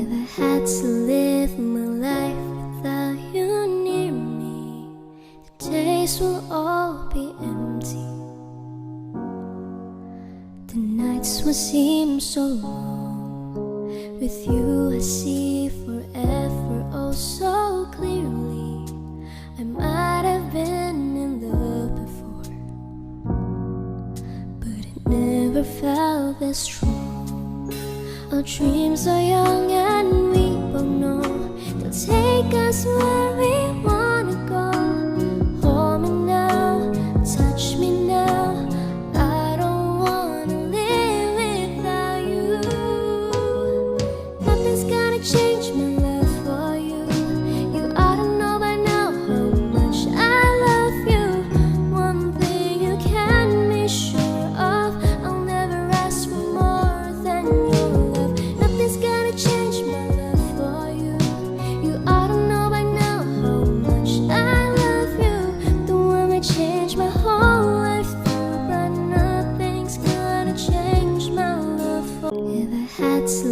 If I had to live my life without you near me, the days will all be empty. The nights will seem so long. With you I see forever oh so clearly. I might have been in love before, but it never felt this strong. Our dreams are young and we both know they'll take us where we wanna go. Hold me now, touch me now. I don't wanna live without you. Nothing's gonna change my love for you. You ought to know by now how much I love you. One thing you can be sure of, I'll never ask for more than you. Nothing's gonna change my love for you. You ought to know by now how much I love you. The one that changed my whole life through, but nothing's gonna change my love for you. If I had to